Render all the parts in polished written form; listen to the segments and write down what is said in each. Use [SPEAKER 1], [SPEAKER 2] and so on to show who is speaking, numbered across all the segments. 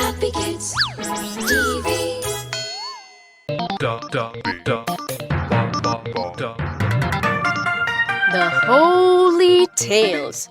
[SPEAKER 1] Happy Kids TV.
[SPEAKER 2] The Holy Tales.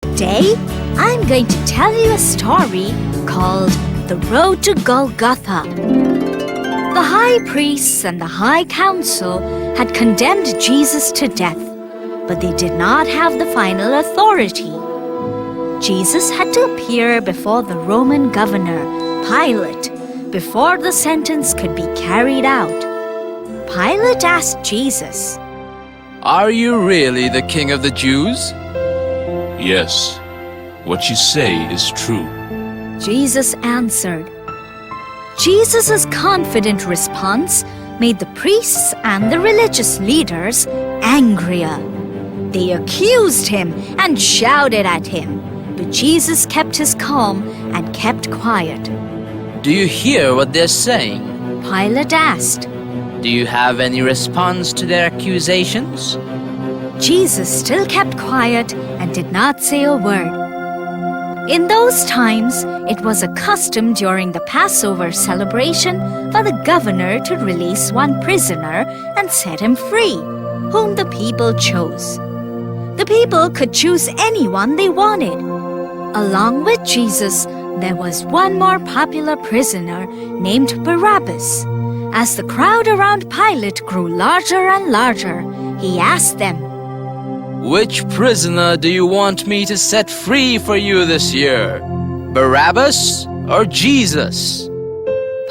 [SPEAKER 3] Today, I'm going to tell you a story called The Road to Golgotha. The high priests and the high council had condemned Jesus to death, but they did not have the final authority. Jesus had to appear before the Roman governor, Pilate, before the sentence could be carried out. Pilate asked Jesus,
[SPEAKER 4] "Are you really the king of the Jews?"
[SPEAKER 5] Yes, what you say is true.
[SPEAKER 3] Jesus answered. Jesus' confident response made the priests and the religious leaders angrier. They accused him and shouted at him, but Jesus kept his calm and kept quiet.
[SPEAKER 4] Do you hear what they're saying?
[SPEAKER 3] Pilate asked.
[SPEAKER 4] Do you have any response to their accusations?
[SPEAKER 3] Jesus still kept quiet and did not say a word. In those times, it was a custom during the Passover celebration for the governor to release one prisoner and set him free, whom the people chose. The people could choose anyone they wanted. Along with Jesus, there was one more popular prisoner named Barabbas. As the crowd around Pilate grew larger and larger, he asked them,
[SPEAKER 4] Which prisoner do you want me to set free for you this year? Barabbas or Jesus?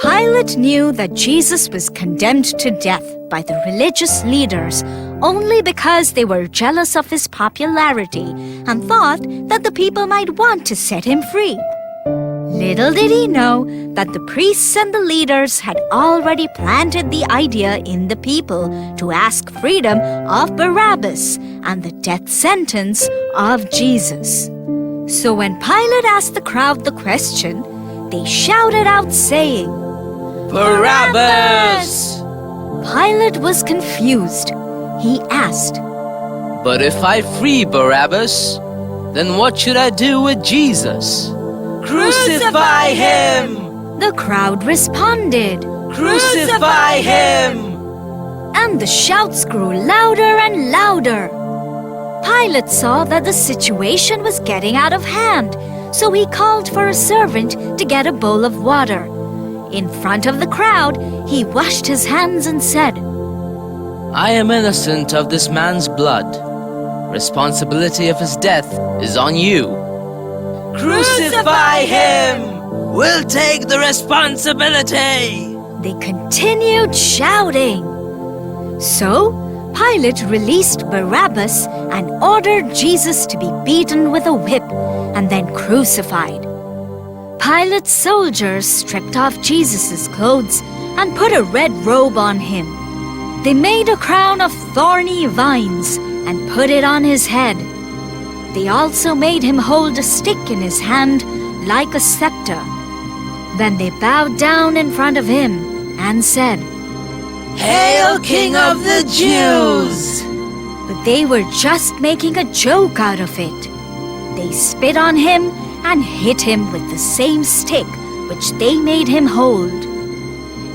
[SPEAKER 3] Pilate knew that Jesus was condemned to death by the religious leaders only because they were jealous of his popularity and thought that the people might want to set him free. Little did he know that the priests and the leaders had already planted the idea in the people to ask freedom of Barabbas and the death sentence of Jesus. So when Pilate asked the crowd the question, they shouted out saying,
[SPEAKER 4] Barabbas!
[SPEAKER 3] Pilate was confused. He asked,
[SPEAKER 4] But if I free Barabbas, then what should I do with Jesus? Crucify him!
[SPEAKER 3] The crowd responded,
[SPEAKER 4] Crucify him!
[SPEAKER 3] And the shouts grew louder and louder. Pilate saw that the situation was getting out of hand, so he called for a servant to get a bowl of water. In front of the crowd, he washed his hands and said,
[SPEAKER 4] I am innocent of this man's blood. Responsibility of his death is on you. Crucify him! We'll take the responsibility!
[SPEAKER 3] They continued shouting. So, Pilate released Barabbas and ordered Jesus to be beaten with a whip and then crucified. Pilate's soldiers stripped off Jesus' clothes and put a red robe on him. They made a crown of thorny vines and put it on his head. They also made him hold a stick in his hand like a scepter. Then they bowed down in front of him and said,
[SPEAKER 4] Hail, King of the Jews!
[SPEAKER 3] But they were just making a joke out of it. They spit on him and hit him with the same stick which they made him hold.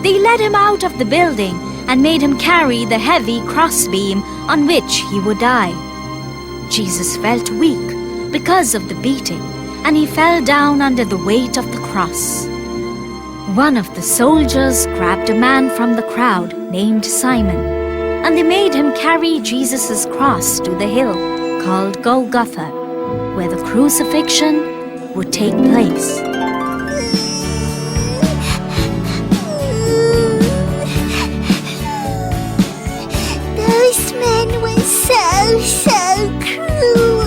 [SPEAKER 3] They led him out of the building and made him carry the heavy crossbeam on which he would die. Jesus felt weak because of the beating, and he fell down under the weight of the cross. One of the soldiers grabbed a man from the crowd named Simon, and they made him carry Jesus' cross to the hill called Golgotha, where the crucifixion would take place.
[SPEAKER 6] Those men were so cruel.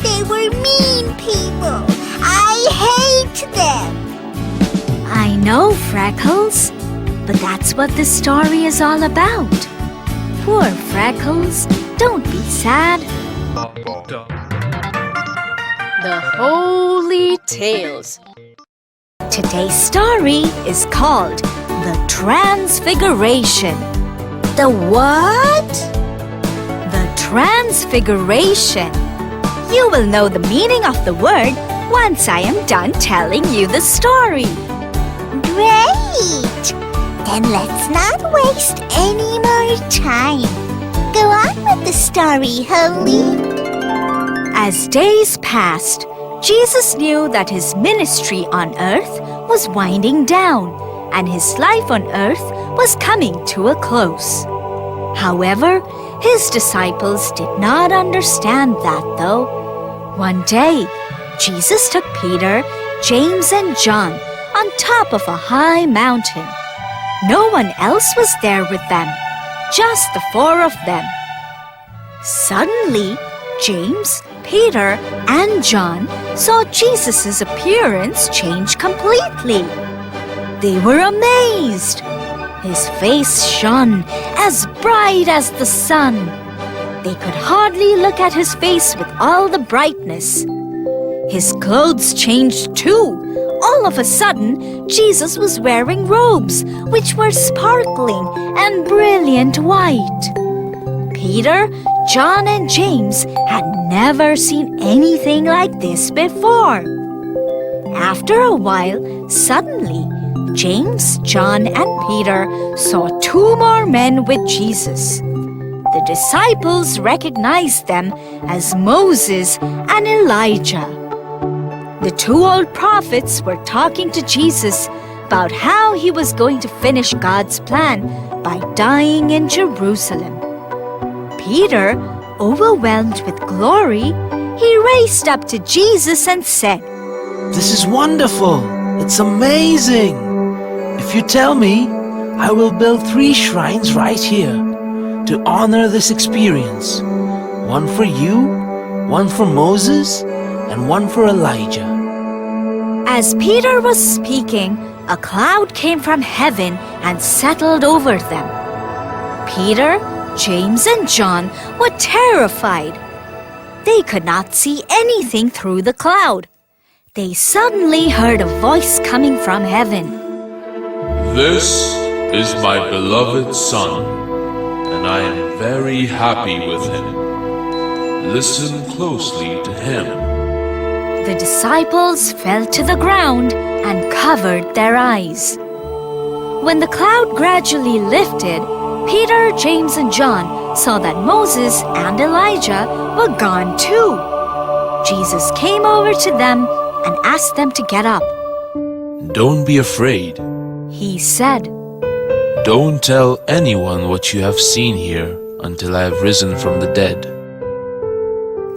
[SPEAKER 6] They were mean people. I hate them.
[SPEAKER 3] I know, Freckles, but that's what this story is all about. Poor Freckles, don't be sad.
[SPEAKER 2] The Holy Tales.
[SPEAKER 3] Today's story is called The Transfiguration. The what? The Transfiguration. You will know the meaning of the word once I am done telling you the story.
[SPEAKER 6] Great! Then let's not waste any more time. Go on with the story, Holy.
[SPEAKER 3] As days passed, Jesus knew that his ministry on earth was winding down and his life on earth was coming to a close. However, his disciples did not understand that though. One day, Jesus took Peter, James, and John on top of a high mountain. No one else was there with them, just the four of them. Suddenly, James, Peter, and John saw Jesus' appearance change completely. They were amazed. His face shone as bright as the sun. They could hardly look at his face with all the brightness. His clothes changed too. All of a sudden, Jesus was wearing robes which were sparkling and brilliant white. Peter, John, and James had never seen anything like this before. After a while, suddenly, James, John, and Peter saw two more men with Jesus. The disciples recognized them as Moses and Elijah. The two old prophets were talking to Jesus about how he was going to finish God's plan by dying in Jerusalem. Peter, overwhelmed with glory, he raced up to Jesus and said,
[SPEAKER 7] "This is wonderful! It's amazing! If you tell me, I will build 3 shrines right here to honor this experience. One for you, one for Moses, and one for Elijah."
[SPEAKER 3] As Peter was speaking, a cloud came from heaven and settled over them. Peter, James, and John were terrified. They could not see anything through the cloud. They suddenly heard a voice coming from heaven.
[SPEAKER 5] This is my beloved Son, and I am very happy with him. Listen closely to him.
[SPEAKER 3] The disciples fell to the ground and covered their eyes. When the cloud gradually lifted, Peter, James, and John saw that Moses and Elijah were gone too. Jesus came over to them and asked them to get up.
[SPEAKER 5] Don't be afraid.
[SPEAKER 3] He said,
[SPEAKER 5] Don't tell anyone what you have seen here until I have risen from the dead.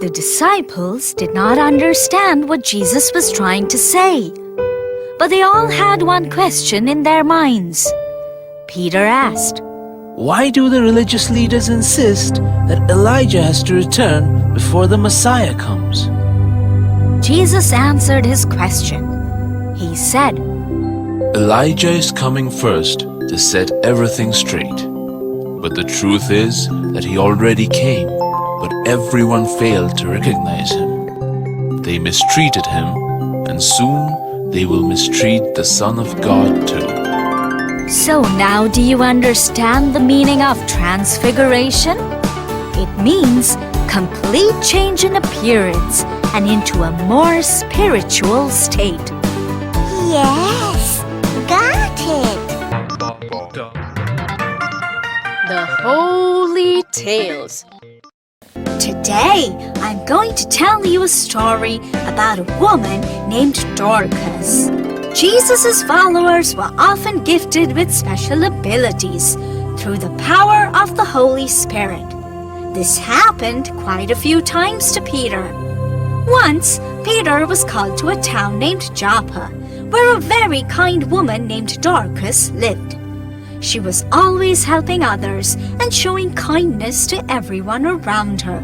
[SPEAKER 3] The disciples did not understand what Jesus was trying to say, but they all had one question in their minds. Peter asked,
[SPEAKER 7] Why do the religious leaders insist that Elijah has to return before the Messiah comes?
[SPEAKER 3] Jesus answered his question. He said,
[SPEAKER 5] Elijah is coming first to set everything straight. But the truth is that he already came, but everyone failed to recognize him. They mistreated him, and soon they will mistreat the Son of God too.
[SPEAKER 3] So now do you understand the meaning of Transfiguration? It means complete change in appearance and into a more spiritual state.
[SPEAKER 6] Yes, got it.
[SPEAKER 2] The Holy Tales.
[SPEAKER 3] Today, I'm going to tell you a story about a woman named Dorcas. Jesus' followers were often gifted with special abilities through the power of the Holy Spirit. This happened quite a few times to Peter. Once, Peter was called to a town named Joppa, where a very kind woman named Dorcas lived. She was always helping others and showing kindness to everyone around her.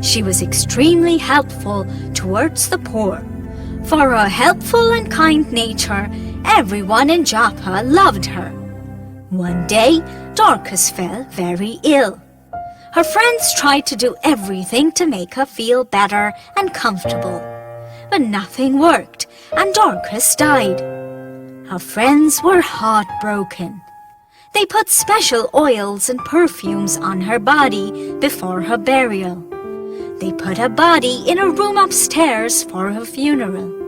[SPEAKER 3] She was extremely helpful towards the poor. For her helpful and kind nature, everyone in Joppa loved her. One day, Dorcas fell very ill. Her friends tried to do everything to make her feel better and comfortable. But nothing worked, and Dorcas died. Her friends were heartbroken. They put special oils and perfumes on her body before her burial. They put her body in a room upstairs for her funeral.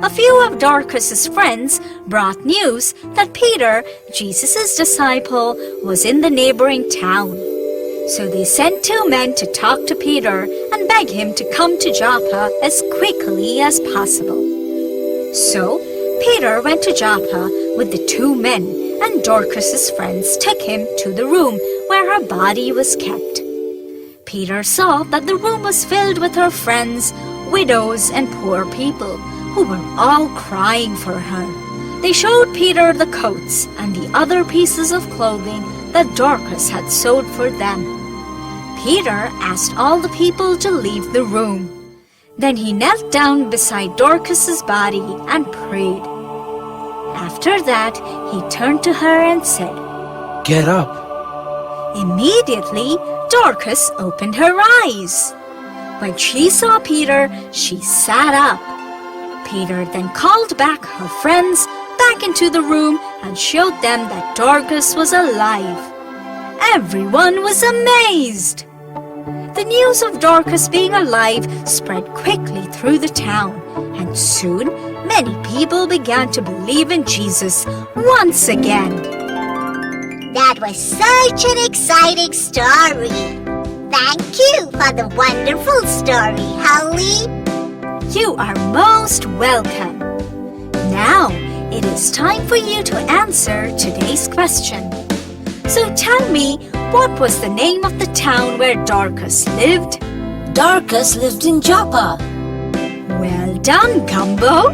[SPEAKER 3] A few of Dorcas's friends brought news that Peter, Jesus' disciple, was in the neighboring town. So they sent 2 men to talk to Peter and beg him to come to Joppa as quickly as possible. So Peter went to Joppa with the 2 men, and Dorcas's friends took him to the room where her body was kept. Peter saw that the room was filled with her friends, widows, and poor people, who were all crying for her. They showed Peter the coats and the other pieces of clothing that Dorcas had sewed for them. Peter asked all the people to leave the room. Then he knelt down beside Dorcas's body and prayed. After that, he turned to her and said,
[SPEAKER 7] Get up.
[SPEAKER 3] Immediately, Dorcas opened her eyes. When she saw Peter, she sat up. Peter then called back her friends back into the room and showed them that Dorcas was alive. Everyone was amazed. The news of Dorcas being alive spread quickly through the town, and soon many people began to believe in Jesus once again.
[SPEAKER 6] That was such an exciting story. Thank you for the wonderful story, Holly.
[SPEAKER 3] You are most welcome. Now, it is time for you to answer today's question. So tell me, what was the name of the town where Dorcas lived?
[SPEAKER 1] Dorcas lived in Joppa.
[SPEAKER 3] Well done, Gumbo.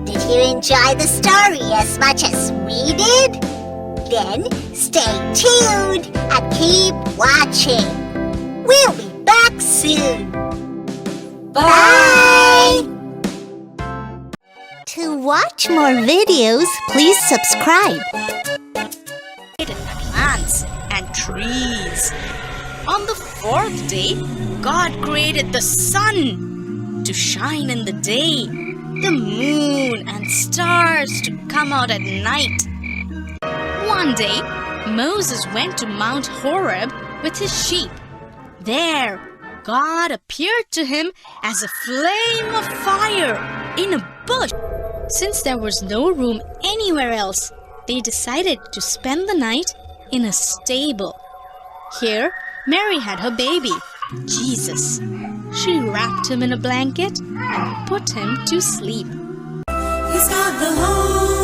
[SPEAKER 6] Did you enjoy the story as much as we did? Then stay tuned and keep watching. We'll be back soon. Bye! To watch more videos, please subscribe.
[SPEAKER 2] Plants and trees. On the 4th day, God created the sun to shine in the day, the moon and stars to come out at night. One day, Moses went to Mount Horeb with his sheep. There, God appeared to him as a flame of fire in a bush. Since there was no room anywhere else, they decided to spend the night in a stable. Here, Mary had her baby, Jesus. She wrapped him in a blanket and put him to sleep.
[SPEAKER 1] He's got the whole